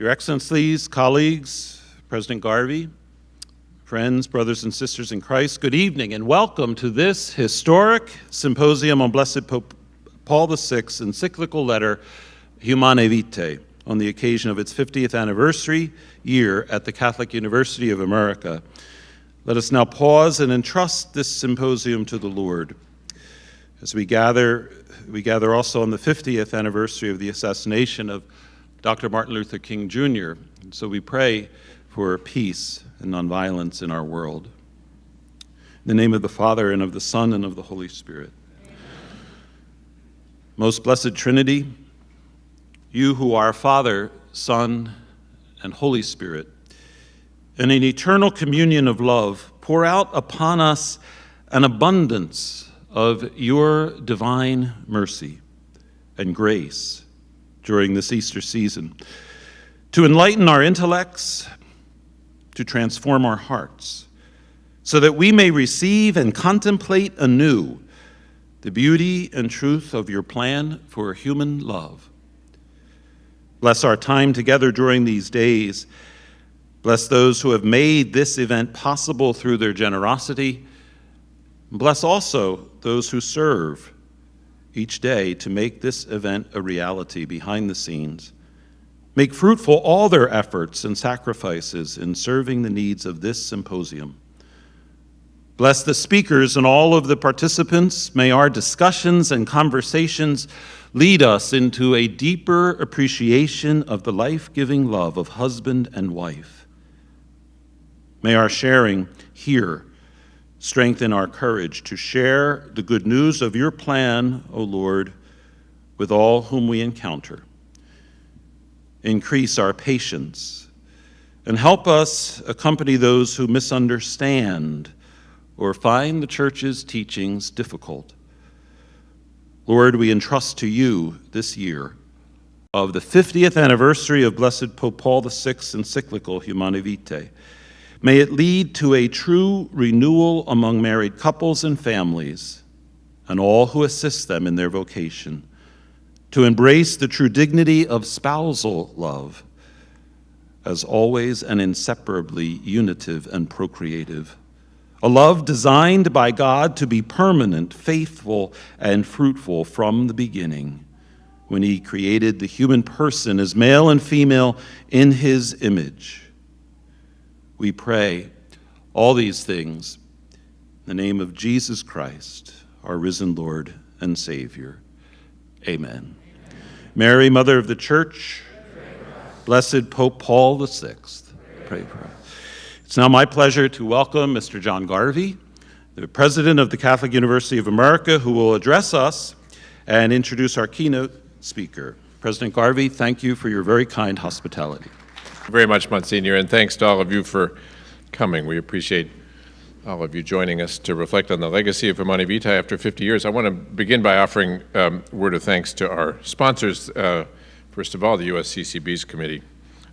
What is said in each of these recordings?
Your Excellencies, colleagues, President Garvey, friends, brothers and sisters in Christ, good evening and welcome to this historic symposium on Blessed Pope Paul VI encyclical letter, Humanae Vitae, on the occasion of its 50th anniversary year at the Catholic University of America. Let us now pause and entrust this symposium to the Lord. As we gather also on the 50th anniversary of the assassination of Dr. Martin Luther King Jr. And so we pray for peace and nonviolence in our world. In the name of the Father, and of the Son, and of the Holy Spirit. Amen. Most Blessed Trinity, you who are Father, Son, and Holy Spirit, in an eternal communion of love, pour out upon us an abundance of your divine mercy and grace during this Easter season, to enlighten our intellects, to transform our hearts, so that we may receive and contemplate anew the beauty and truth of your plan for human love. Bless our time together during these days. Bless those who have made this event possible through their generosity. Bless also those who serve each day to make this event a reality behind the scenes. Make fruitful all their efforts and sacrifices in serving the needs of this symposium. Bless the speakers and all of the participants. May our discussions and conversations lead us into a deeper appreciation of the life-giving love of husband and wife. May our sharing here strengthen our courage to share the good news of your plan, O Lord, with all whom we encounter. Increase our patience and help us accompany those who misunderstand or find the Church's teachings difficult. Lord, we entrust to you this year of the 50th anniversary of Blessed Pope Paul VI encyclical Humanae Vitae. May it lead to a true renewal among married couples and families and all who assist them in their vocation, to embrace the true dignity of spousal love as always and inseparably unitive and procreative, a love designed by God to be permanent, faithful, and fruitful from the beginning, when he created the human person as male and female in his image. We pray all these things in the name of Jesus Christ, our risen Lord and Savior. Amen. Mary, Mother of the Church, Blessed Pope Paul VI, pray for us. It's now my pleasure to welcome Mr. John Garvey, the President of the Catholic University of America, who will address us and introduce our keynote speaker. President Garvey, thank you for your very kind hospitality. Very much, Monsignor, and thanks to all of you for coming. We appreciate all of you joining us to reflect on the legacy of Humanae Vitae after 50 years. I want to begin by offering a word of thanks to our sponsors. First of all, the USCCB's Committee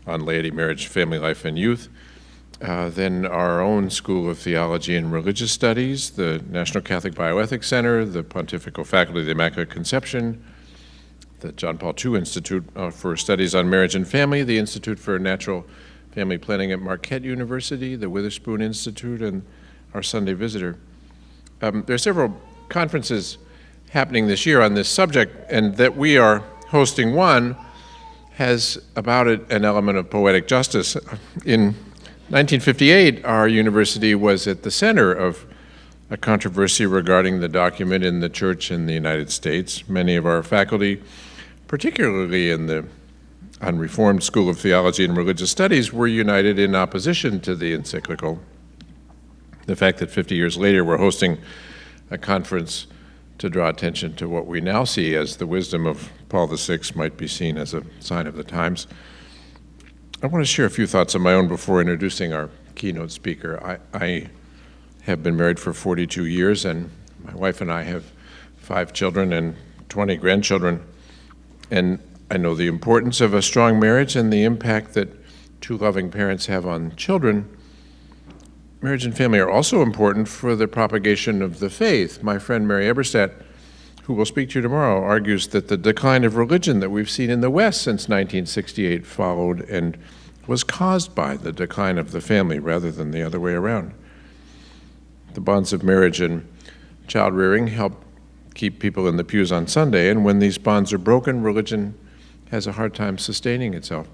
on Laity, Marriage, Family Life, and Youth. Then our own School of Theology and Religious Studies, the National Catholic Bioethics Center, the Pontifical Faculty of the Immaculate Conception, the John Paul II Institute for Studies on Marriage and Family, the Institute for Natural Family Planning at Marquette University, the Witherspoon Institute, and our Sunday Visitor. There are several conferences happening this year on this subject, and that we are hosting one has about it an element of poetic justice. In 1958, our university was at the center of a controversy regarding the document in the Church in the United States. Many of our faculty, particularly in the unreformed School of Theology and Religious Studies, were united in opposition to the encyclical. The fact that 50 years later we're hosting a conference to draw attention to what we now see as the wisdom of Paul VI might be seen as a sign of the times. I want to share a few thoughts of my own before introducing our keynote speaker. I have been married for 42 years, and my wife and I have 5 children and 20 grandchildren. And I know the importance of a strong marriage and the impact that 2 loving parents have on children. Marriage and family are also important for the propagation of the faith. My friend Mary Eberstadt, who will speak to you tomorrow, argues that the decline of religion that we've seen in the West since 1968 followed and was caused by the decline of the family rather than the other way around. The bonds of marriage and child rearing help keep people in the pews on Sunday, and when these bonds are broken, religion has a hard time sustaining itself.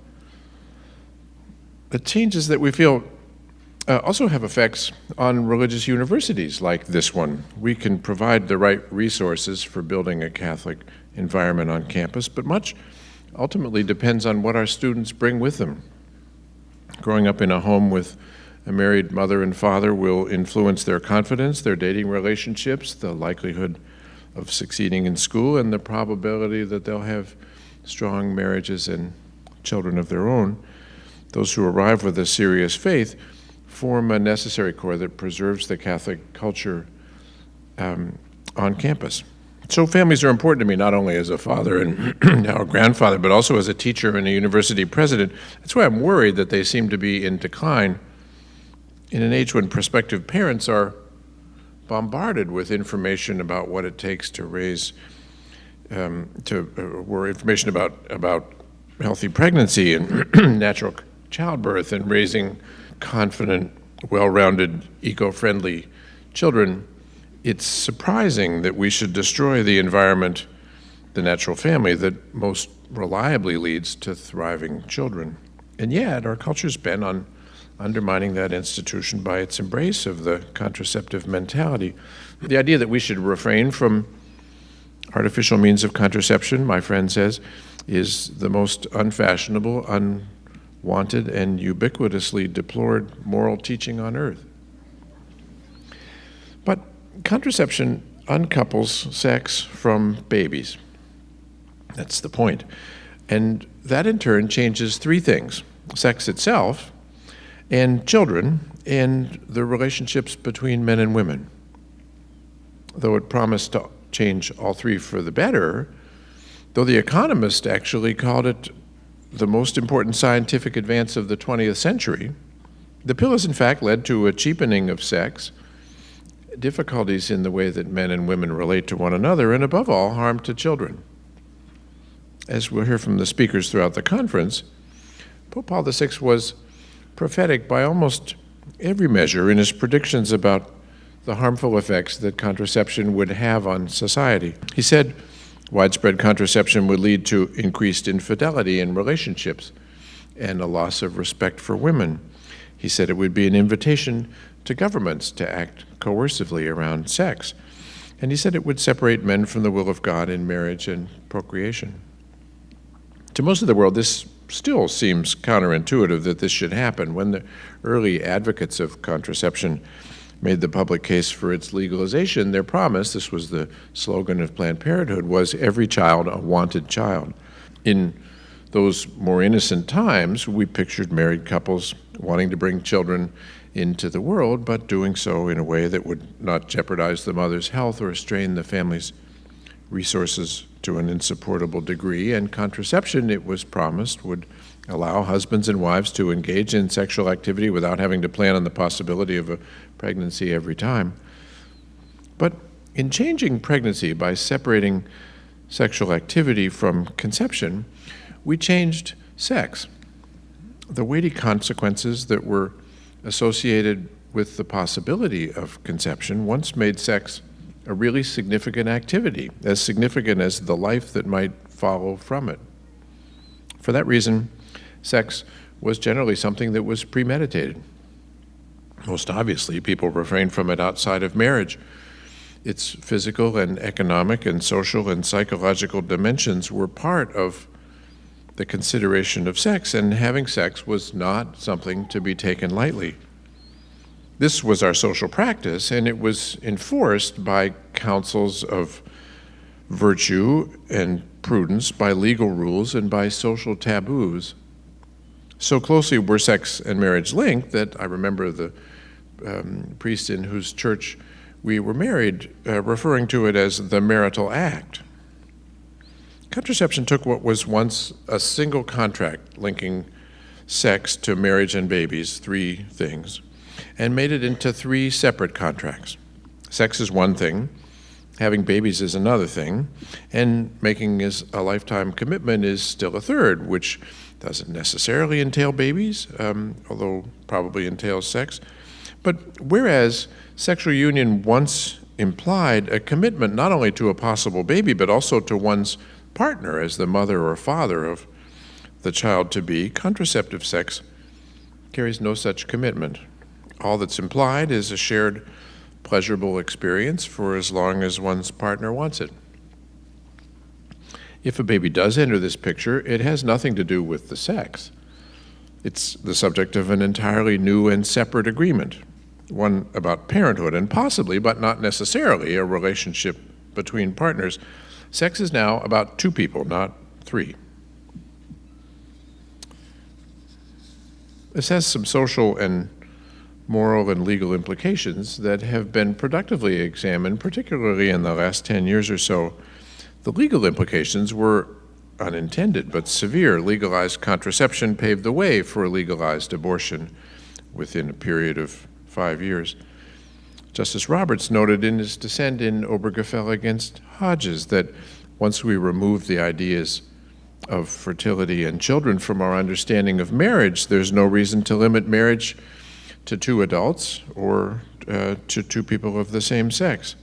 The changes that we feel also have effects on religious universities like this one. We can provide the right resources for building a Catholic environment on campus, but much ultimately depends on what our students bring with them. Growing up in a home with a married mother and father will influence their confidence, their dating relationships, the likelihood of succeeding in school, and the probability that they'll have strong marriages and children of their own. Those who arrive with a serious faith form a necessary core that preserves the Catholic culture on campus. So families are important to me, not only as a father and now a grandfather, but also as a teacher and a university president. That's why I'm worried that they seem to be in decline in an age when prospective parents are bombarded with information about what it takes to raise, or information about healthy pregnancy and natural childbirth and raising confident, well-rounded, eco-friendly children. It's surprising that we should destroy the environment, the natural family, that most reliably leads to thriving children. And yet, our culture's bent on undermining that institution by its embrace of the contraceptive mentality. The idea that we should refrain from artificial means of contraception, my friend says, is the most unfashionable, unwanted, and ubiquitously deplored moral teaching on earth. But contraception uncouples sex from babies. That's the point. And that in turn changes three things: sex itself, and children, and the relationships between men and women. Though it promised to change all three for the better, though The Economist actually called it the most important scientific advance of the 20th century, the pill has in fact led to a cheapening of sex, difficulties in the way that men and women relate to one another, and above all, harm to children. As we'll hear from the speakers throughout the conference, Pope Paul VI was prophetic by almost every measure in his predictions about the harmful effects that contraception would have on society. He said widespread contraception would lead to increased infidelity in relationships and a loss of respect for women. He said it would be an invitation to governments to act coercively around sex. And he said it would separate men from the will of God in marriage and procreation. To most of the world, this still seems counterintuitive that this should happen. When the early advocates of contraception made the public case for its legalization, their promise, this was the slogan of Planned Parenthood, was every child a wanted child. In those more innocent times, we pictured married couples wanting to bring children into the world, but doing so in a way that would not jeopardize the mother's health or strain the family's resources to an insupportable degree. And contraception, it was promised, would allow husbands and wives to engage in sexual activity without having to plan on the possibility of a pregnancy every time. But in changing pregnancy by separating sexual activity from conception, we changed sex. The weighty consequences that were associated with the possibility of conception once made sex a really significant activity, as significant as the life that might follow from it. For that reason, sex was generally something that was premeditated. Most obviously, people refrained from it outside of marriage. Its physical and economic and social and psychological dimensions were part of the consideration of sex, and having sex was not something to be taken lightly. This was our social practice, and it was enforced by councils of virtue and prudence, by legal rules, and by social taboos. So closely were sex and marriage linked that I remember the priest in whose church we were married referring to it as the marital act. Contraception took what was once a single contract linking sex to marriage and babies, three things, and made it into three separate contracts. Sex is one thing, Having babies is another thing, and making a lifetime commitment is still a third, which doesn't necessarily entail babies, although probably entails sex. But whereas sexual union once implied a commitment not only to a possible baby, but also to one's partner as the mother or father of the child-to-be, contraceptive sex carries no such commitment. All that's implied is a shared pleasurable experience for as long as one's partner wants it. If a baby does enter this picture, it has nothing to do with the sex. It's the subject of an entirely new and separate agreement, one about parenthood and possibly, but not necessarily, a relationship between partners. Sex is now about two people, not three. This has some social and moral and legal implications that have been productively examined, particularly in the last 10 years or so. The legal implications were unintended but severe. Legalized contraception paved the way for legalized abortion within a period of 5 years. Justice Roberts noted in his dissent in Obergefell against Hodges that once we remove the ideas of fertility and children from our understanding of marriage, there's no reason to limit marriage to two adults or to two people of the same sex.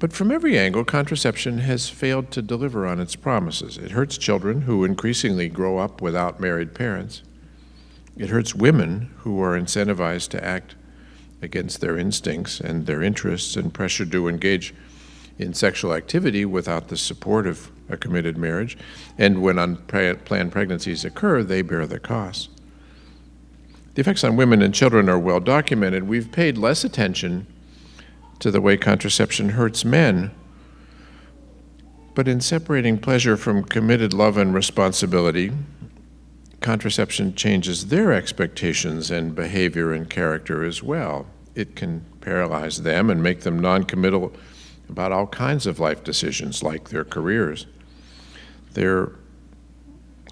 But from every angle, contraception has failed to deliver on its promises. It hurts children who increasingly grow up without married parents. It hurts women who are incentivized to act against their instincts and their interests and pressured to engage in sexual activity without the support of a committed marriage. And when unplanned pregnancies occur, they bear the costs. The effects on women and children are well documented. We've paid less attention to the way contraception hurts men, but in separating pleasure from committed love and responsibility, contraception changes their expectations and behavior and character as well. It can paralyze them and make them non-committal about all kinds of life decisions, like their careers. They're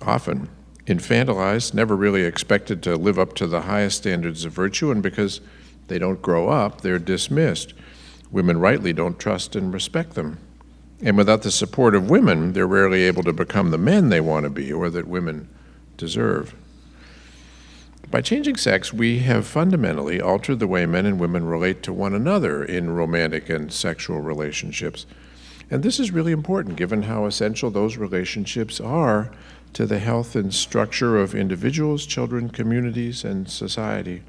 often infantilized, never really expected to live up to the highest standards of virtue, and because they don't grow up, they're dismissed. Women rightly don't trust and respect them. And without the support of women, they're rarely able to become the men they want to be or that women deserve. By changing sex, we have fundamentally altered the way men and women relate to one another in romantic and sexual relationships. And this is really important given how essential those relationships are to the health and structure of individuals, children, communities, and society.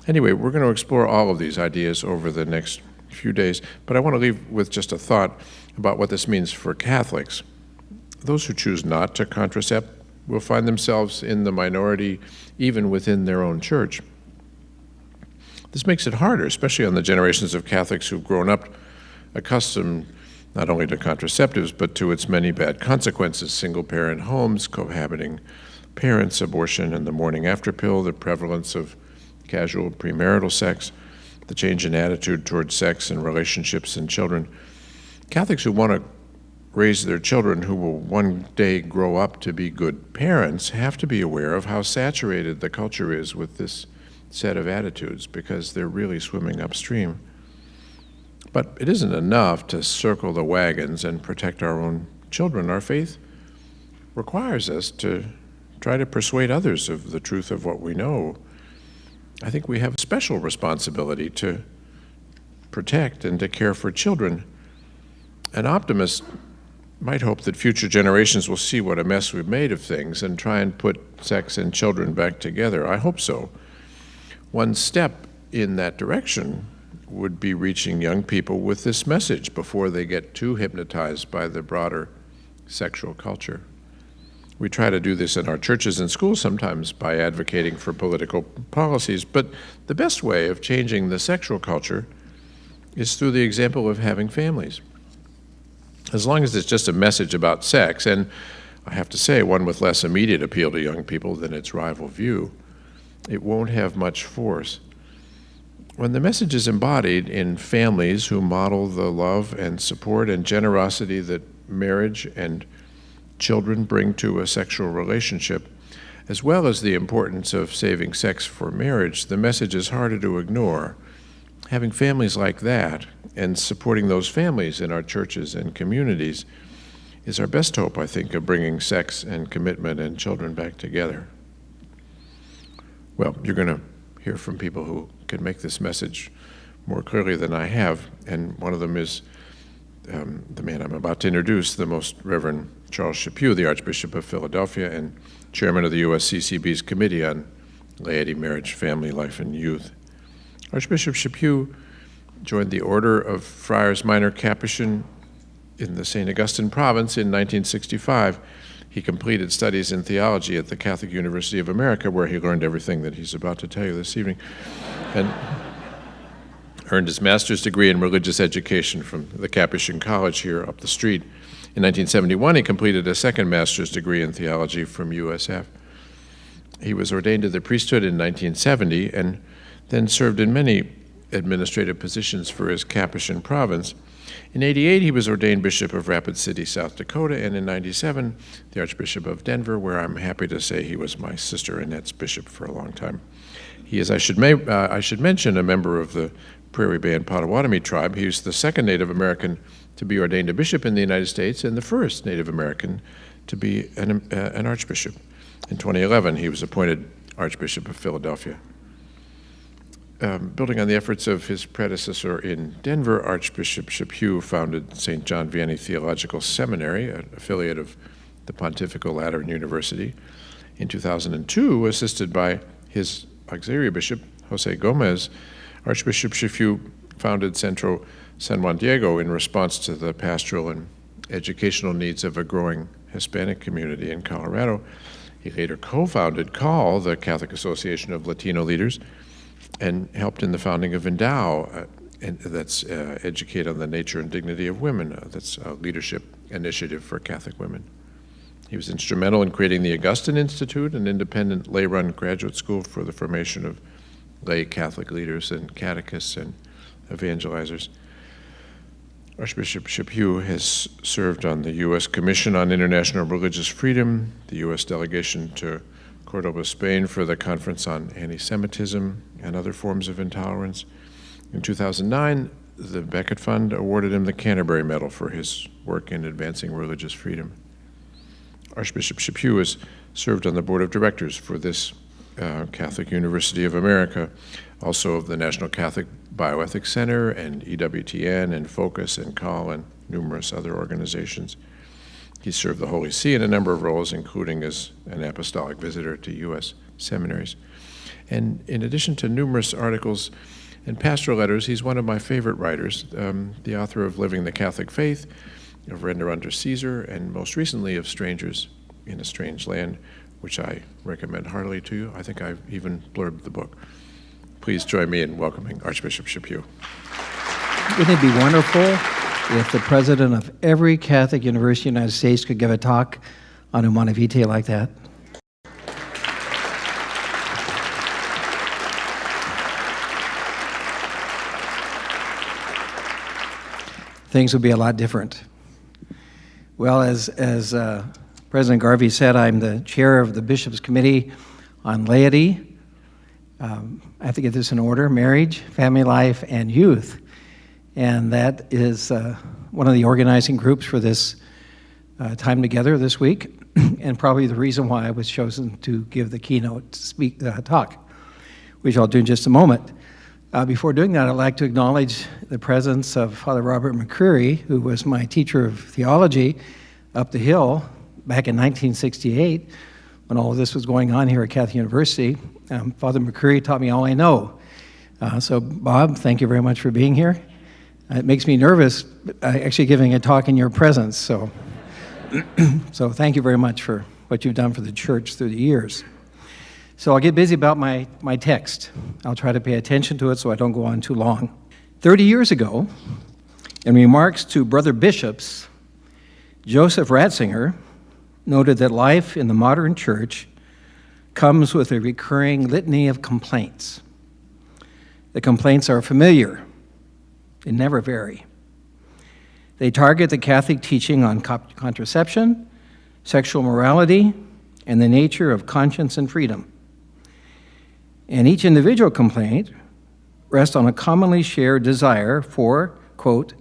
Anyway, we're going to explore all of these ideas over the next few days, but I want to leave with just a thought about what this means for Catholics. Those who choose not to contracept will find themselves in the minority even within their own church. This makes it harder, especially on the generations of Catholics who've grown up accustomed not only to contraceptives, but to its many bad consequences: single-parent homes, cohabiting parents, abortion and the morning after pill, the prevalence of casual premarital sex, the change in attitude towards sex and relationships and children. Catholics who want to raise their children who will one day grow up to be good parents have to be aware of how saturated the culture is with this set of attitudes, because they're really swimming upstream. But it isn't enough to circle the wagons and protect our own children. Our faith requires us to try to persuade others of the truth of what we know. I think we have a special responsibility to protect and to care for children. An optimist might hope that future generations will see what a mess we've made of things and try and put sex and children back together. I hope so. One step in that direction would be reaching young people with this message before they get too hypnotized by the broader sexual culture. We try to do this in our churches and schools sometimes by advocating for political policies, but the best way of changing the sexual culture is through the example of having families. As long as it's just a message about sex, and I have to say one with less immediate appeal to young people than its rival view, it won't have much force. When the message is embodied in families who model the love and support and generosity that marriage and children bring to a sexual relationship, as well as the importance of saving sex for marriage, the message is harder to ignore. having families like that and supporting those families in our churches and communities is our best hope, I think, of bringing sex and commitment and children back together. Well, you're going to hear from people who can make this message more clearly than I have, and one of them is the man I'm about to introduce, the Most Reverend Charles Chaput, the Archbishop of Philadelphia and chairman of the USCCB's Committee on Laity, Marriage, Family Life, and Youth. Archbishop Chaput joined the Order of Friars Minor Capuchin in the St. Augustine province in 1965. He completed studies in theology at the Catholic University of America, where he learned everything that he's about to tell you this evening, and earned his master's degree in religious education from the Capuchin College here up the street. In 1971, he completed a second master's degree in theology from USF. He was ordained to the priesthood in 1970 and then served in many administrative positions for his Capuchin province. In 88, he was ordained Bishop of Rapid City, South Dakota, and in 97, the Archbishop of Denver, where I'm happy to say he was my sister Annette's bishop for a long time. He is, I should mention, a member of the Prairie Band Potawatomi tribe. He was the second Native American to be ordained a bishop in the United States and the first Native American to be an archbishop. In 2011, he was appointed Archbishop of Philadelphia. Building on the efforts of his predecessor in Denver, Archbishop Chaput founded St. John Vianney Theological Seminary, an affiliate of the Pontifical Lateran University. In 2002, assisted by his auxiliary bishop, Jose Gomez, Archbishop Chaput founded Centro San Juan Diego in response to the pastoral and educational needs of a growing Hispanic community in Colorado. He later co-founded CALL, the Catholic Association of Latino Leaders, and helped in the founding of Endow, that's Educate on the Nature and Dignity of Women. That's a leadership initiative for Catholic women. He was instrumental in creating the Augustine Institute, an independent lay-run graduate school for the formation of lay Catholic leaders and catechists and evangelizers. Archbishop Chaput has served on the U.S. Commission on International Religious Freedom, the U.S. delegation to Cordoba, Spain for the Conference on Anti-Semitism and Other Forms of Intolerance. In 2009, the Becket Fund awarded him the Canterbury Medal for his work in advancing religious freedom. Archbishop Chaput has served on the board of directors for this Catholic University of America, also of the National Catholic Bioethics Center and EWTN and Focus and CALL and numerous other organizations. He served the Holy See in a number of roles, including as an apostolic visitor to U.S. seminaries. And in addition to numerous articles and pastoral letters, he's one of my favorite writers, the author of Living the Catholic Faith, of Render Unto Caesar, and most recently of Strangers in a Strange Land, which I recommend heartily to you. I think I've even blurbed the book. Please join me in welcoming Archbishop Chaput. Wouldn't it be wonderful if the president of every Catholic university in the United States could give a talk on Humanae Vitae like that? Things would be a lot different. Well, as President Garvey said, I'm the chair of the Bishop's Committee on Laity. I have to get this in order: marriage, family life, and youth. And that is one of the organizing groups for this time together this week, and probably the reason why I was chosen to give the keynote talk, which I'll do in just a moment. Before doing that, I'd like to acknowledge the presence of Father Robert McCreary, who was my teacher of theology up the hill back in 1968, when all of this was going on here at Catholic University. Father McCreary taught me all I know. So Bob, thank you very much for being here. It makes me nervous actually giving a talk in your presence. So, so thank you very much for what you've done for the church through the years. So I'll get busy about my text. I'll try to pay attention to it so I don't go on too long. 30 years ago, in remarks to brother bishops, Joseph Ratzinger noted that life in the modern church comes with a recurring litany of complaints. The complaints are familiar. They never vary. They target the Catholic teaching on contraception, sexual morality, and the nature of conscience and freedom. And each individual complaint rest on a commonly shared desire for, quote,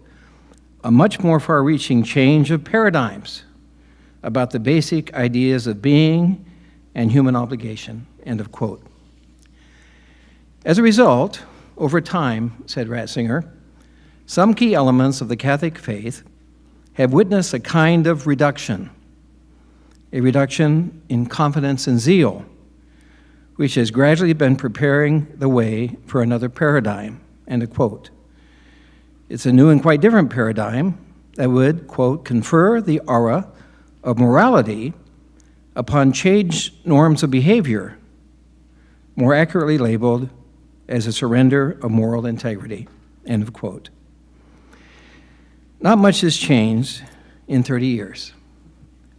a much more far-reaching change of paradigms about the basic ideas of being and human obligation, end of quote. As a result, over time, said Ratzinger, some key elements of the Catholic faith have witnessed a kind of reduction, a reduction in confidence and zeal, which has gradually been preparing the way for another paradigm, end of quote. It's a new and quite different paradigm that would, quote, confer the aura of morality upon changed norms of behavior, more accurately labeled as a surrender of moral integrity, end of quote. Not much has changed in 30 years,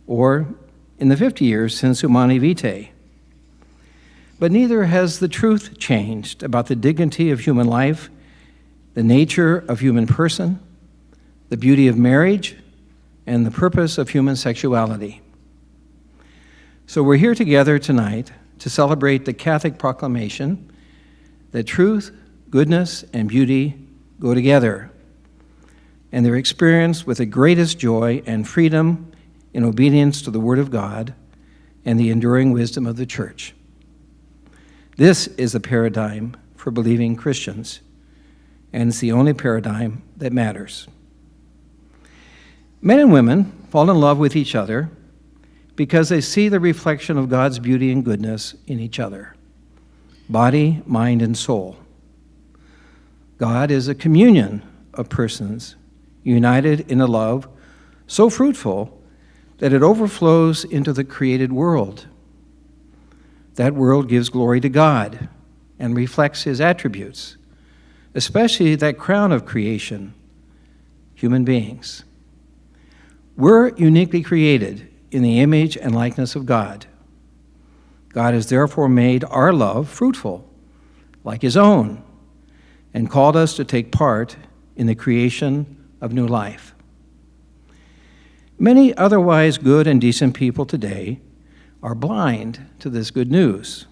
or in the 50 years since Humanae Vitae. But neither has the truth changed about the dignity of human life, the nature of human person, the beauty of marriage, and the purpose of human sexuality. So we're here together tonight to celebrate the Catholic proclamation that truth, goodness, and beauty go together, and they're experienced with the greatest joy and freedom in obedience to the Word of God and the enduring wisdom of the Church. This is the paradigm for believing Christians, and it's the only paradigm that matters. Men and women fall in love with each other because they see the reflection of God's beauty and goodness in each other, body, mind, and soul. God is a communion of persons united in a love so fruitful that it overflows into the created world. That world gives glory to God and reflects His attributes, especially that crown of creation, human beings. We're uniquely created in the image and likeness of God. God has therefore made our love fruitful, like His own, and called us to take part in the creation of new life. Many otherwise good and decent people today are blind to this good news,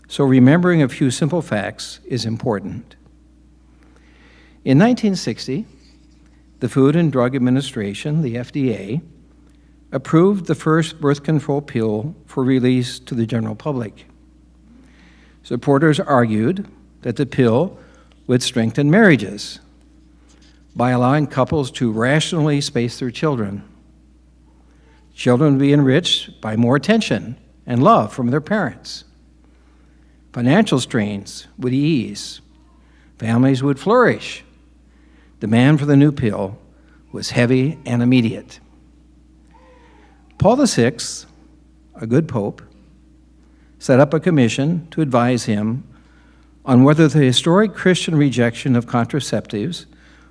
so remembering a few simple facts is important. In 1960, the Food and Drug Administration, the FDA, approved the first birth control pill for release to the general public. Supporters argued that the pill would strengthen marriages by allowing couples to rationally space their children. Children would be enriched by more attention and love from their parents. Financial strains would ease. Families would flourish. Demand for the new pill was heavy and immediate. Paul VI, a good pope, set up a commission to advise him on whether the historic Christian rejection of contraceptives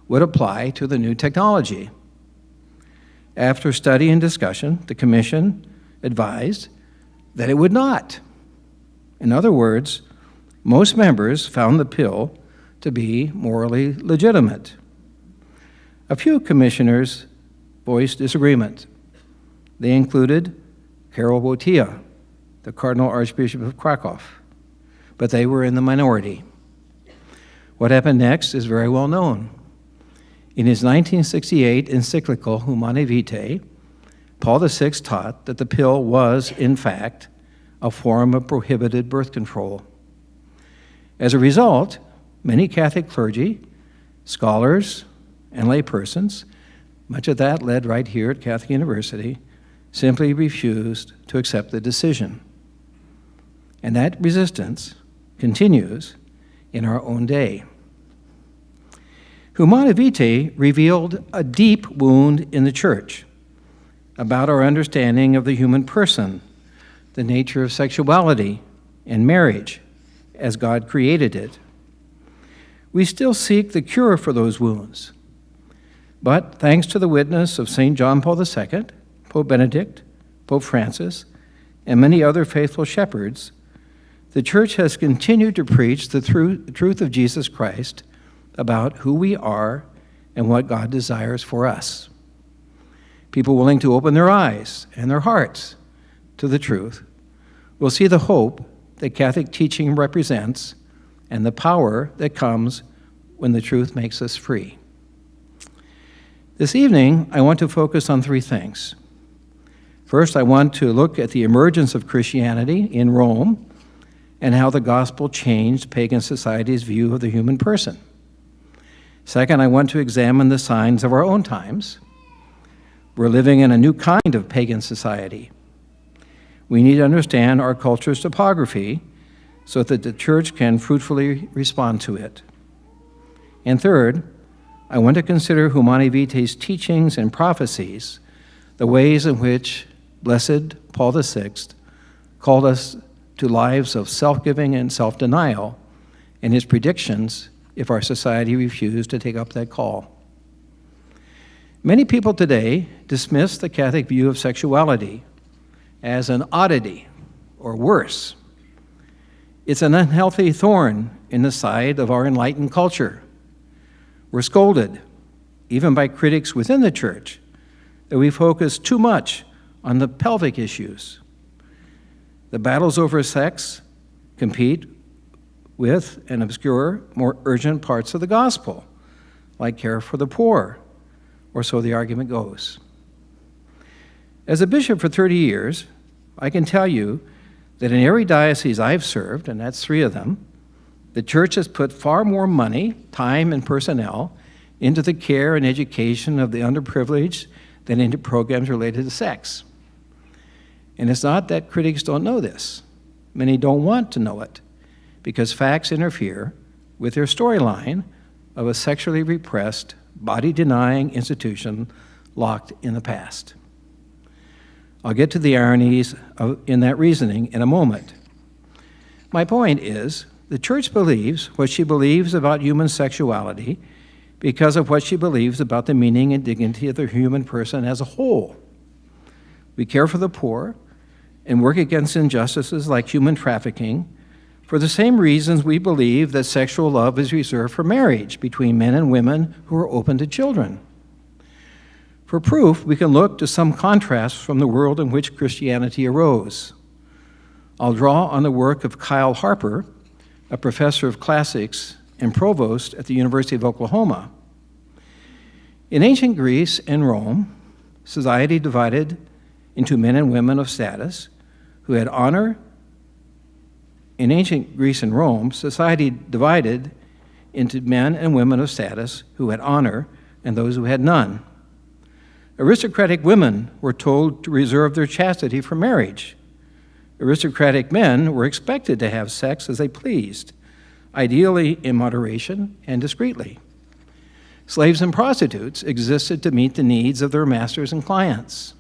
would apply to the new technology. After study and discussion, the commission advised that it would not. In other words, most members found the pill to be morally legitimate. A few commissioners voiced disagreement. They included Karol Wojtyła, the Cardinal Archbishop of Krakow, but they were in the minority. What happened next is very well known. In his 1968 encyclical Humanae Vitae, Paul VI taught that the pill was, in fact, a form of prohibited birth control. As a result, many Catholic clergy, scholars, and laypersons, much of that led right here at Catholic University, simply refused to accept the decision. And that resistance continues in our own day. Humanae Vitae revealed a deep wound in the Church about our understanding of the human person, the nature of sexuality and marriage as God created it. We still seek the cure for those wounds. But thanks to the witness of St. John Paul II, Pope Benedict, Pope Francis, and many other faithful shepherds, the Church has continued to preach the truth of Jesus Christ about who we are and what God desires for us. People willing to open their eyes and their hearts to the truth will see the hope that Catholic teaching represents and the power that comes when the truth makes us free. This evening, I want to focus on three things. First, I want to look at the emergence of Christianity in Rome and how the gospel changed pagan society's view of the human person. Second, I want to examine the signs of our own times. We're living in a new kind of pagan society. We need to understand our culture's topography so that the church can fruitfully respond to it. And third, I want to consider Humanae Vitae's teachings and prophecies, the ways in which Blessed Paul VI called us to lives of self-giving and self-denial, and his predictions if our society refused to take up that call. Many people today dismiss the Catholic view of sexuality as an oddity, or worse. It's an unhealthy thorn in the side of our enlightened culture. We're scolded, even by critics within the church, that we focus too much on the pelvic issues. The battles over sex compete with and obscure more urgent parts of the gospel, like care for the poor, or so the argument goes. As a bishop for 30 years, I can tell you that in every diocese I've served, and that's 3 of them, the church has put far more money, time, and personnel into the care and education of the underprivileged than into programs related to sex. And it's not that critics don't know this. Many don't want to know it because facts interfere with their storyline of a sexually repressed, body-denying institution locked in the past. I'll get to the ironies in that reasoning in a moment. My point is, the church believes what she believes about human sexuality because of what she believes about the meaning and dignity of the human person as a whole. We care for the poor and work against injustices like human trafficking for the same reasons we believe that sexual love is reserved for marriage between men and women who are open to children. For proof, we can look to some contrasts from the world in which Christianity arose. I'll draw on the work of Kyle Harper, a professor of classics and provost at the University of Oklahoma. In ancient Greece and Rome, society divided into men and women of status who had honor. In ancient Greece and Rome, society divided into men and women of status who had honor and those who had none. Aristocratic women were told to reserve their chastity for marriage. Aristocratic men were expected to have sex as they pleased, ideally in moderation and discreetly. Slaves and prostitutes existed to meet the needs of their masters and clients.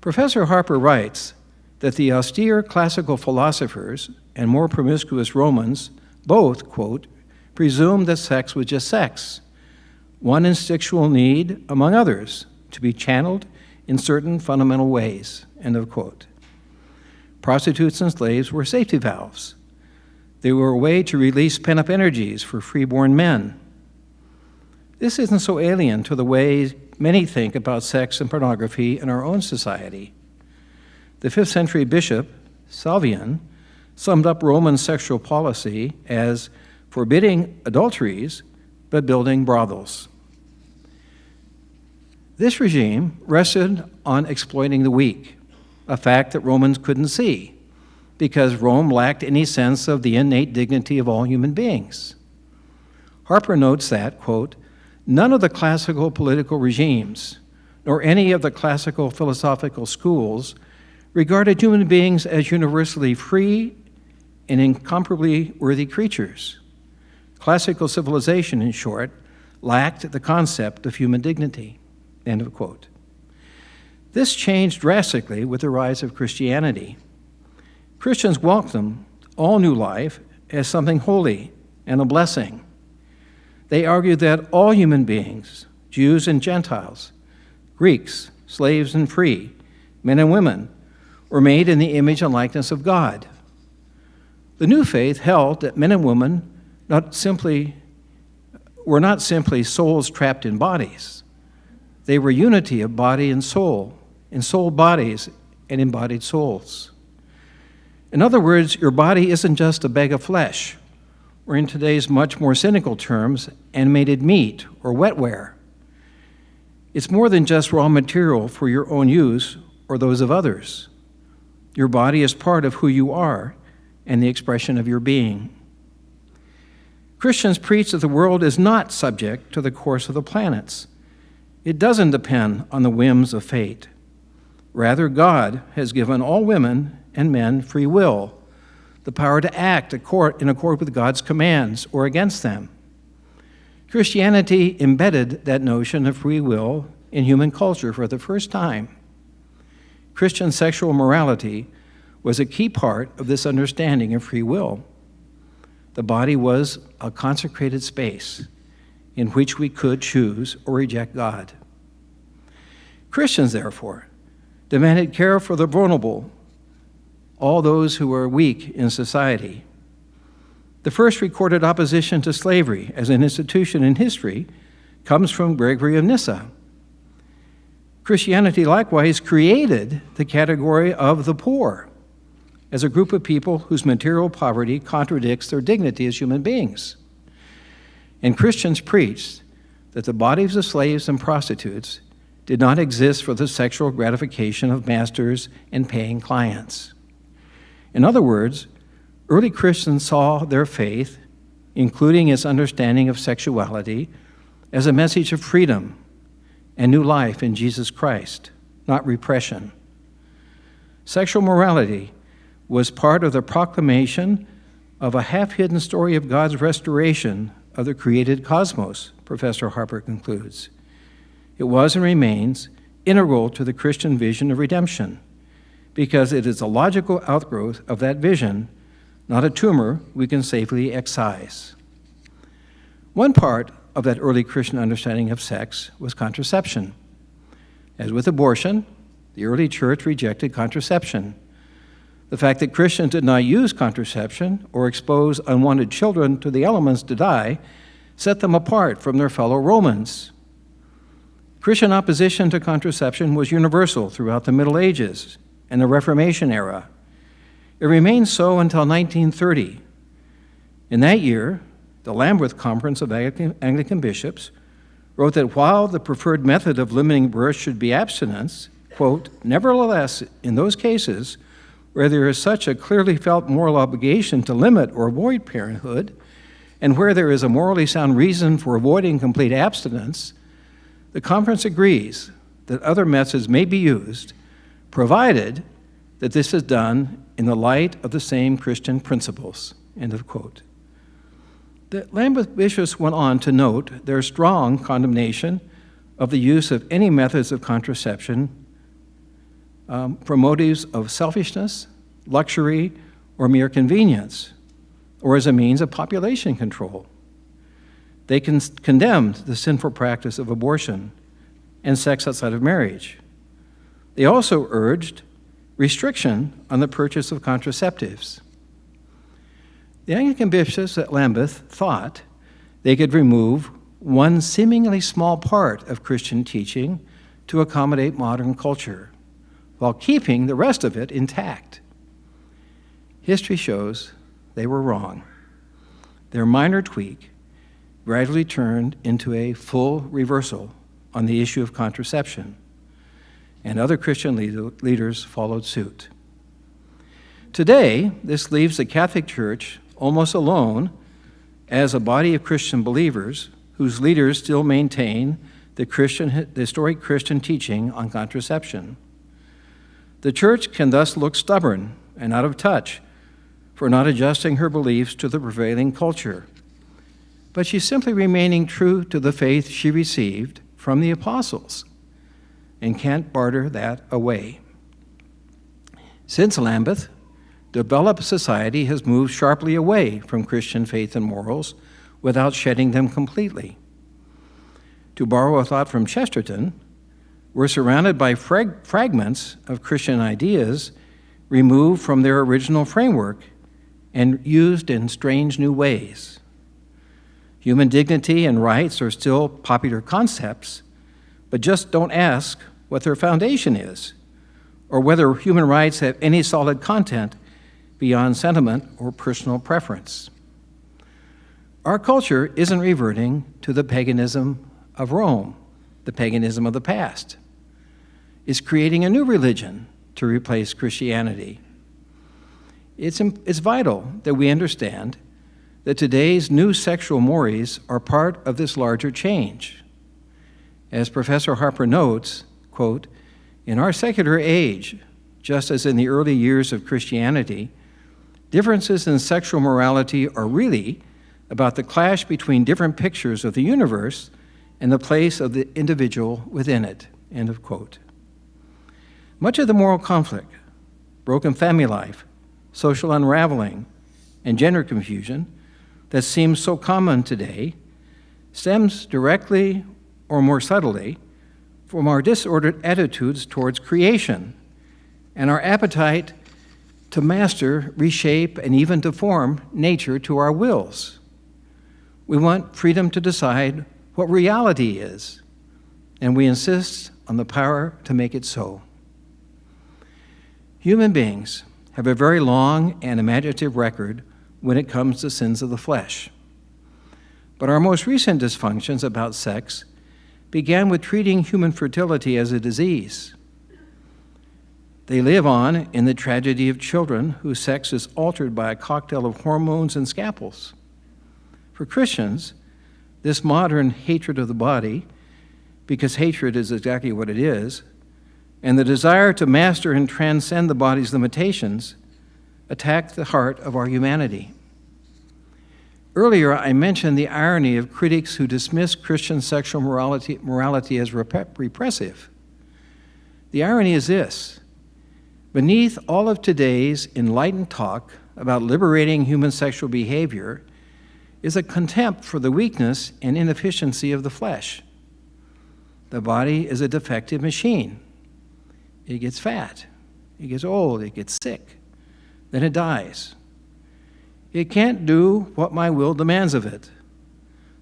Professor Harper writes that the austere classical philosophers and more promiscuous Romans both, quote, presumed that sex was just sex, one instinctual need among others to be channeled in certain fundamental ways, end of quote. Prostitutes and slaves were safety valves. They were a way to release pent-up energies for freeborn men. This isn't so alien to the way many think about sex and pornography in our own society. The 5th century bishop, Salvian, summed up Roman sexual policy as forbidding adulteries but building brothels. This regime rested on exploiting the weak, a fact that Romans couldn't see because Rome lacked any sense of the innate dignity of all human beings. Harper notes that, quote, none of the classical political regimes, nor any of the classical philosophical schools, regarded human beings as universally free and incomparably worthy creatures. Classical civilization, in short, lacked the concept of human dignity, end of quote. This changed drastically with the rise of Christianity. Christians welcomed all new life as something holy and a blessing. They argued that all human beings, Jews and Gentiles, Greeks, slaves and free, men and women, were made in the image and likeness of God. The new faith held that men and women were not simply souls trapped in bodies. They were unity of body and soul bodies and embodied souls. In other words, your body isn't just a bag of flesh or in today's much more cynical terms, animated meat or wetware. It's more than just raw material for your own use or those of others. Your body is part of who you are and the expression of your being. Christians preach that the world is not subject to the course of the planets. It doesn't depend on the whims of fate. Rather, God has given all women and men free will, the power to act in accord with God's commands or against them. Christianity embedded that notion of free will in human culture for the first time. Christian sexual morality was a key part of this understanding of free will. The body was a consecrated space in which we could choose or reject God. Christians, therefore, demanded care for the vulnerable, all those who were weak in society. The first recorded opposition to slavery as an institution in history comes from Gregory of Nyssa. Christianity likewise created the category of the poor as a group of people whose material poverty contradicts their dignity as human beings. And Christians preached that the bodies of slaves and prostitutes did not exist for the sexual gratification of masters and paying clients. In other words, early Christians saw their faith, including its understanding of sexuality, as a message of freedom and new life in Jesus Christ, not repression. Sexual morality was part of the proclamation of a half-hidden story of God's restoration of the created cosmos, Professor Harper concludes. It was and remains integral to the Christian vision of redemption because it is a logical outgrowth of that vision, not a tumor we can safely excise. One part of that early Christian understanding of sex was contraception. As with abortion, the early church rejected contraception. The fact that Christians did not use contraception or expose unwanted children to the elements to die set them apart from their fellow Romans. Christian opposition to contraception was universal throughout the Middle Ages and the Reformation era. It remained so until 1930. In that year, the Lambeth Conference of Anglican Bishops wrote that while the preferred method of limiting birth should be abstinence, quote, nevertheless, in those cases where there is such a clearly felt moral obligation to limit or avoid parenthood, and where there is a morally sound reason for avoiding complete abstinence, the conference agrees that other methods may be used, provided that this is done in the light of the same Christian principles, end of quote. The Lambeth bishops went on to note their strong condemnation of the use of any methods of contraception for motives of selfishness, luxury, or mere convenience, or as a means of population control. They condemned the sinful practice of abortion and sex outside of marriage. They also urged restriction on the purchase of contraceptives. The Anglican bishops at Lambeth thought they could remove one seemingly small part of Christian teaching to accommodate modern culture, while keeping the rest of it intact. History shows they were wrong. Their minor tweak gradually turned into a full reversal on the issue of contraception, and other Christian leaders followed suit. Today, this leaves the Catholic Church almost alone as a body of Christian believers whose leaders still maintain the historic Christian teaching on contraception. The Church can thus look stubborn and out of touch for not adjusting her beliefs to the prevailing culture, but she's simply remaining true to the faith she received from the apostles and can't barter that away. Since Lambeth, developed society has moved sharply away from Christian faith and morals without shedding them completely. To borrow a thought from Chesterton, we're surrounded by fragments of Christian ideas removed from their original framework and used in strange new ways. Human dignity and rights are still popular concepts, but just don't ask what their foundation is, or whether human rights have any solid content beyond sentiment or personal preference. Our culture isn't reverting to the paganism of Rome, the paganism of the past. It's creating a new religion to replace Christianity. It's vital that we understand that today's new sexual mores are part of this larger change. As Professor Harper notes, quote, "In our secular age, just as in the early years of Christianity, differences in sexual morality are really about the clash between different pictures of the universe and the place of the individual within it," end of quote. Much of the moral conflict, broken family life, social unraveling, and gender confusion that seems so common today stems directly or more subtly from our disordered attitudes towards creation and our appetite to master, reshape, and even deform nature to our wills. We want freedom to decide what reality is, and we insist on the power to make it so. Human beings have a very long and imaginative record when it comes to sins of the flesh. But our most recent dysfunctions about sex began with treating human fertility as a disease. They live on in the tragedy of children whose sex is altered by a cocktail of hormones and scalpels. For Christians, this modern hatred of the body, because hatred is exactly what it is, and the desire to master and transcend the body's limitations attack the heart of our humanity. Earlier, I mentioned the irony of critics who dismiss Christian sexual morality as repressive. The irony is this: beneath all of today's enlightened talk about liberating human sexual behavior is a contempt for the weakness and inefficiency of the flesh. The body is a defective machine. It gets fat, it gets old, it gets sick, then it dies. It can't do what my will demands of it.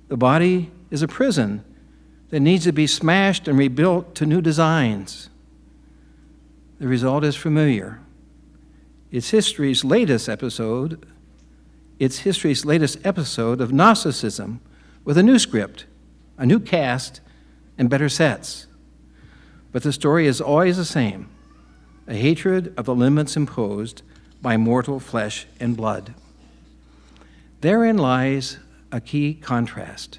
The body is a prison that needs to be smashed and rebuilt to new designs. The result is familiar. It's history's latest episode of Gnosticism with a new script, a new cast, and better sets. But the story is always the same: a hatred of the limits imposed by mortal flesh and blood. Therein lies a key contrast.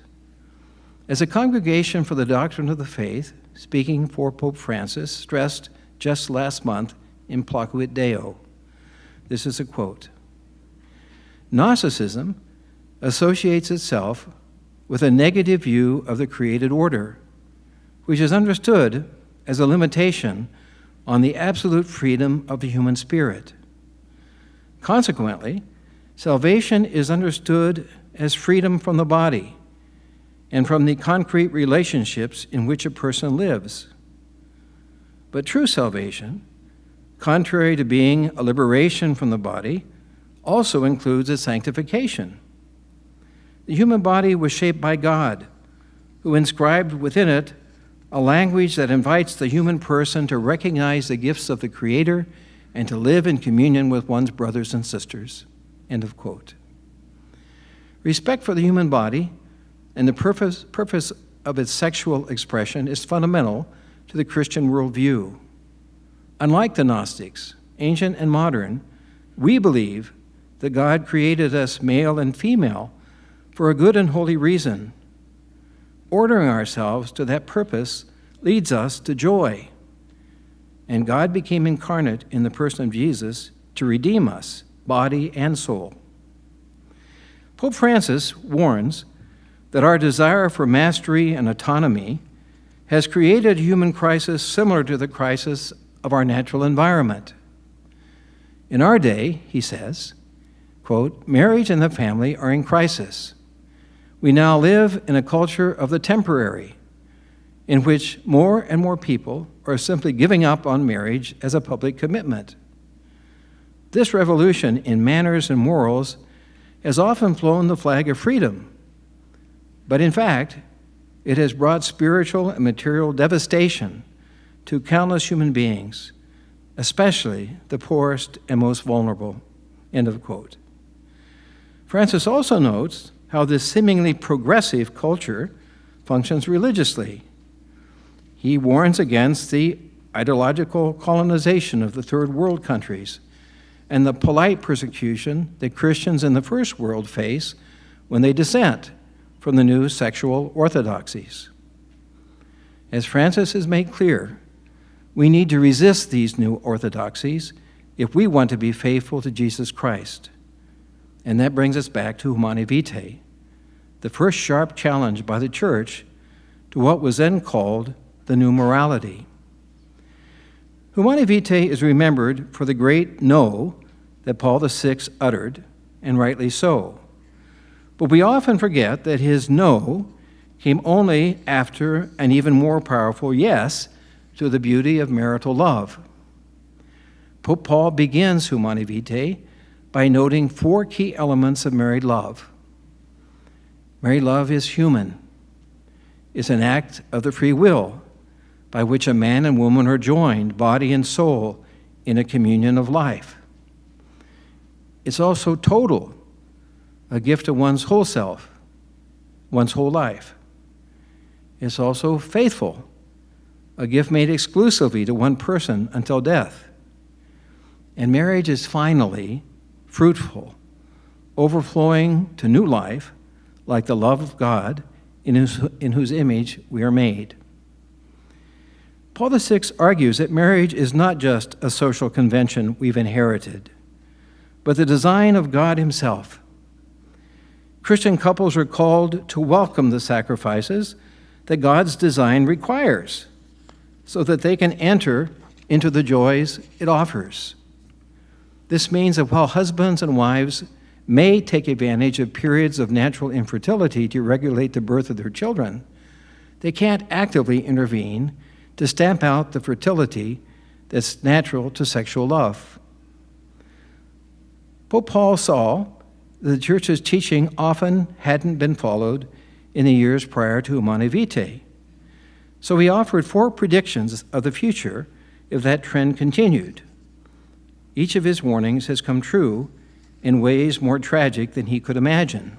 As a Congregation for the Doctrine of the Faith, speaking for Pope Francis, stressed just last month in Placuit Deo, this is a quote: "Gnosticism associates itself with a negative view of the created order, which is understood as a limitation on the absolute freedom of the human spirit. Consequently, salvation is understood as freedom from the body and from the concrete relationships in which a person lives. But true salvation, contrary to being a liberation from the body, also includes a sanctification. The human body was shaped by God, who inscribed within it a language that invites the human person to recognize the gifts of the Creator and to live in communion with one's brothers and sisters." End of quote. Respect for the human body and the purpose of its sexual expression is fundamental to the Christian worldview. Unlike the Gnostics, ancient and modern, we believe that God created us male and female for a good and holy reason. Ordering ourselves to that purpose leads us to joy. And God became incarnate in the person of Jesus to redeem us, body and soul. Pope Francis warns that our desire for mastery and autonomy has created a human crisis similar to the crisis of our natural environment. In our day, he says, quote, "Marriage and the family are in crisis. We now live in a culture of the temporary, in which more and more people are simply giving up on marriage as a public commitment. This revolution in manners and morals has often flown the flag of freedom, but in fact, it has brought spiritual and material devastation to countless human beings, especially the poorest and most vulnerable." End of quote. Francis also notes how this seemingly progressive culture functions religiously. He warns against the ideological colonization of the third world countries and the polite persecution that Christians in the first world face when they dissent from the new sexual orthodoxies. As Francis has made clear, we need to resist these new orthodoxies if we want to be faithful to Jesus Christ. And that brings us back to Humanae Vitae, the first sharp challenge by the Church to what was then called the new morality. Humanae Vitae is remembered for the great no that Paul VI uttered, and rightly so. But we often forget that his no came only after an even more powerful yes to the beauty of marital love. Pope Paul begins Humanae Vitae by noting 4 key elements of married love. Married love is human. It's an act of the free will by which a man and woman are joined, body and soul, in a communion of life. It's also total, a gift of one's whole self, one's whole life. It's also faithful, a gift made exclusively to one person until death. And marriage is finally fruitful, overflowing to new life, like the love of God in whose image we are made. Paul VI argues that marriage is not just a social convention we've inherited, but the design of God himself. Christian couples are called to welcome the sacrifices that God's design requires so that they can enter into the joys it offers. This means that while husbands and wives may take advantage of periods of natural infertility to regulate the birth of their children, they can't actively intervene to stamp out the fertility that's natural to sexual love. Pope Paul saw that the Church's teaching often hadn't been followed in the years prior to Humanae Vitae. So he offered 4 predictions of the future if that trend continued. Each of his warnings has come true in ways more tragic than he could imagine.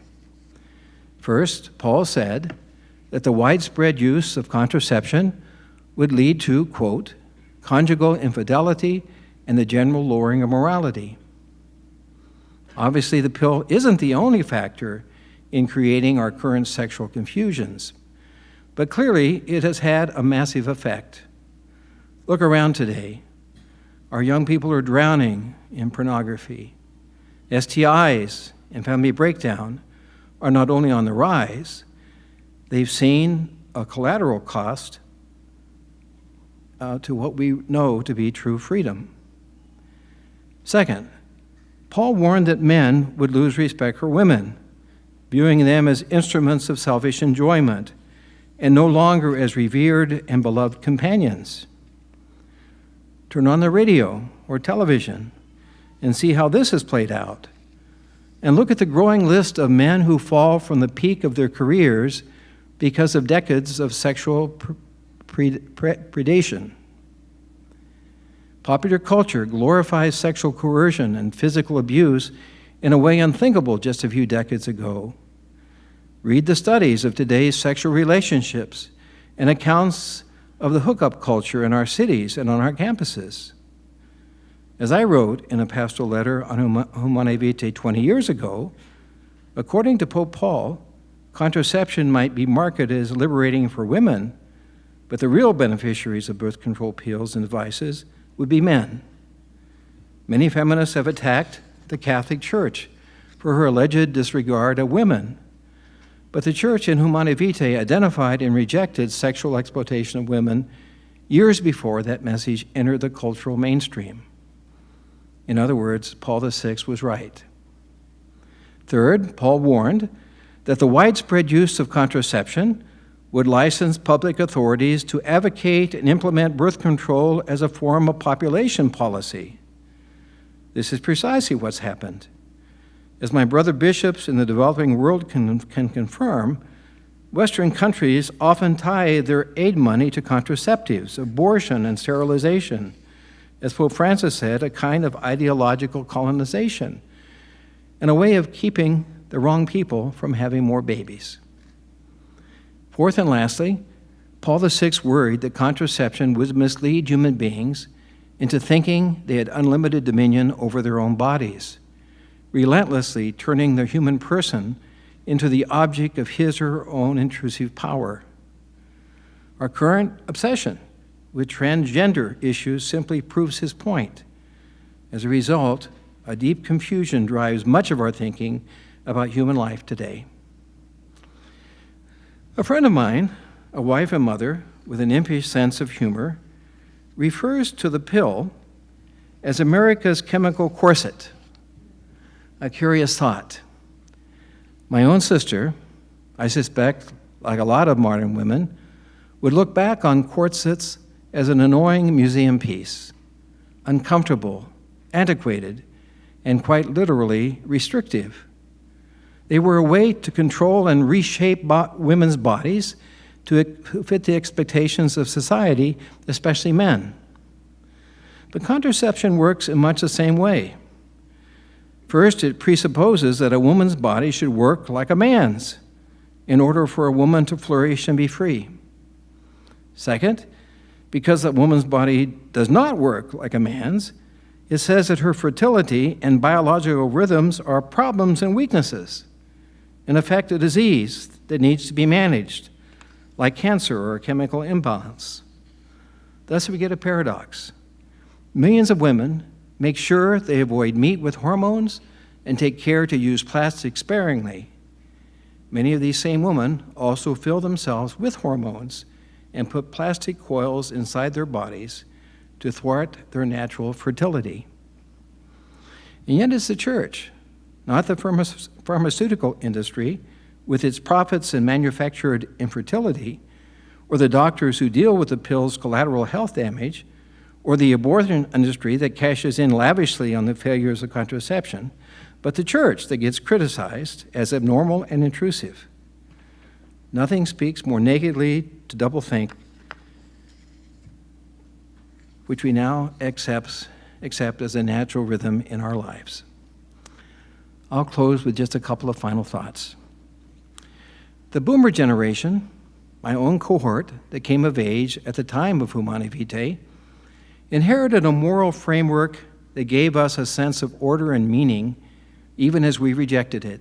First, Paul said that the widespread use of contraception would lead to, quote, conjugal infidelity and the general lowering of morality. Obviously, the pill isn't the only factor in creating our current sexual confusions, but clearly it has had a massive effect. Look around today. Our young people are drowning in pornography. STIs and family breakdown are not only on the rise, they've seen a collateral cost to what we know to be true freedom. Second, Paul warned that men would lose respect for women, viewing them as instruments of selfish enjoyment and no longer as revered and beloved companions. Turn on the radio or television and see how this is played out. And look at the growing list of men who fall from the peak of their careers because of decades of sexual predation. Popular culture glorifies sexual coercion and physical abuse in a way unthinkable just a few decades ago. Read the studies of today's sexual relationships and accounts of the hookup culture in our cities and on our campuses. As I wrote in a pastoral letter on Humanae Vitae 20 years ago, according to Pope Paul, contraception might be marketed as liberating for women, but the real beneficiaries of birth control pills and devices would be men. Many feminists have attacked the Catholic Church for her alleged disregard of women, but the Church in Humanae Vitae identified and rejected sexual exploitation of women years before that message entered the cultural mainstream. In other words, Paul VI was right. Third, Paul warned that the widespread use of contraception would license public authorities to advocate and implement birth control as a form of population policy. This is precisely what's happened. As my brother bishops in the developing world can confirm, Western countries often tie their aid money to contraceptives, abortion, and sterilization. As Pope Francis said, a kind of ideological colonization, and a way of keeping the wrong people from having more babies. Fourth and lastly, Paul VI worried that contraception would mislead human beings into thinking they had unlimited dominion over their own bodies, relentlessly turning the human person into the object of his or her own intrusive power. Our current obsession with transgender issues simply proves his point. As a result, a deep confusion drives much of our thinking about human life today. A friend of mine, a wife and mother with an impish sense of humor, refers to the pill as America's chemical corset. A curious thought. My own sister, I suspect, like a lot of modern women, would look back on corsets as an annoying museum piece, uncomfortable, antiquated, and quite literally restrictive. They were a way to control and reshape women's bodies to fit the expectations of society, especially men. But contraception works in much the same way. First, it presupposes that a woman's body should work like a man's in order for a woman to flourish and be free. Second, because a woman's body does not work like a man's, it says that her fertility and biological rhythms are problems and weaknesses, in effect a disease that needs to be managed, like cancer or a chemical imbalance. Thus we get a paradox. Millions of women make sure they avoid meat with hormones and take care to use plastic sparingly. Many of these same women also fill themselves with hormones and put plastic coils inside their bodies to thwart their natural fertility. And yet it's the church, not the pharmaceutical industry, with its profits in manufactured infertility, or the doctors who deal with the pill's collateral health damage, or the abortion industry that cashes in lavishly on the failures of contraception, but the church that gets criticized as abnormal and intrusive. Nothing speaks more nakedly to doublethink, which we now accept as a natural rhythm in our lives. I'll close with just a couple of final thoughts. The boomer generation, my own cohort that came of age at the time of Humanae Vitae, inherited a moral framework that gave us a sense of order and meaning even as we rejected it.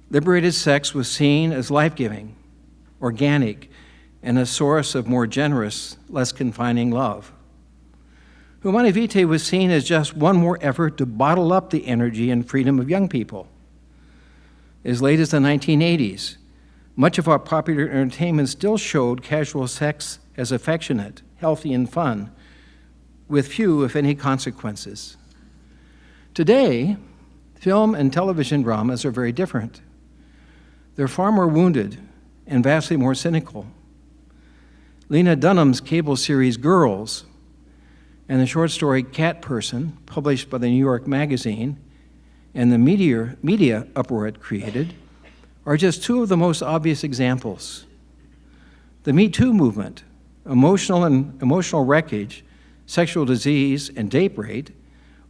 Liberated sex was seen as life-giving, organic, and a source of more generous, less confining love. Humanae Vitae was seen as just one more effort to bottle up the energy and freedom of young people. As late as the 1980s, much of our popular entertainment still showed casual sex as affectionate, healthy, and fun, with few, if any, consequences. Today, film and television dramas are very different. They're far more wounded and vastly more cynical. Lena Dunham's cable series Girls and the short story Cat Person, published by the New York Magazine, and the media uproar it created, are just two of the most obvious examples. The Me Too movement, emotional wreckage, sexual disease, and date rape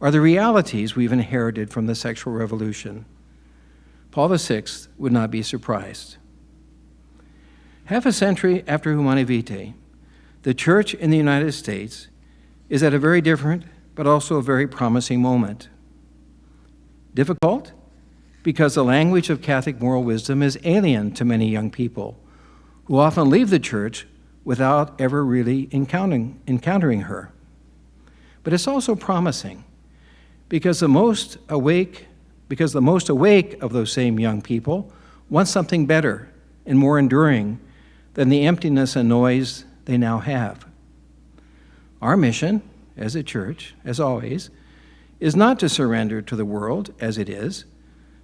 are the realities we've inherited from the sexual revolution. Paul VI would not be surprised. Half a century after Humanae Vitae, the church in the United States is at a very different but also a very promising moment. Difficult because the language of Catholic moral wisdom is alien to many young people who often leave the church without ever really encountering her. But it's also promising because the most awake of those same young people want something better and more enduring than the emptiness and noise they now have. Our mission as a church, as always, is not to surrender to the world as it is,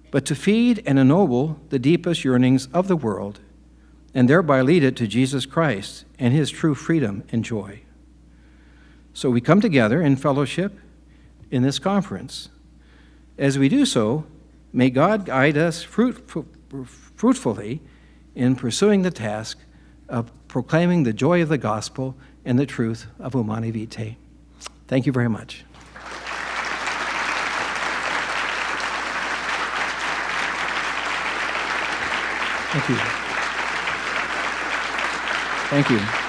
but to feed and ennoble the deepest yearnings of the world and thereby lead it to Jesus Christ and his true freedom and joy. So we come together in fellowship in this conference. As we do so, may God guide us fruitfully in pursuing the task of proclaiming the joy of the gospel and the truth of Humanae Vitae. Thank you very much. Thank you. Thank you.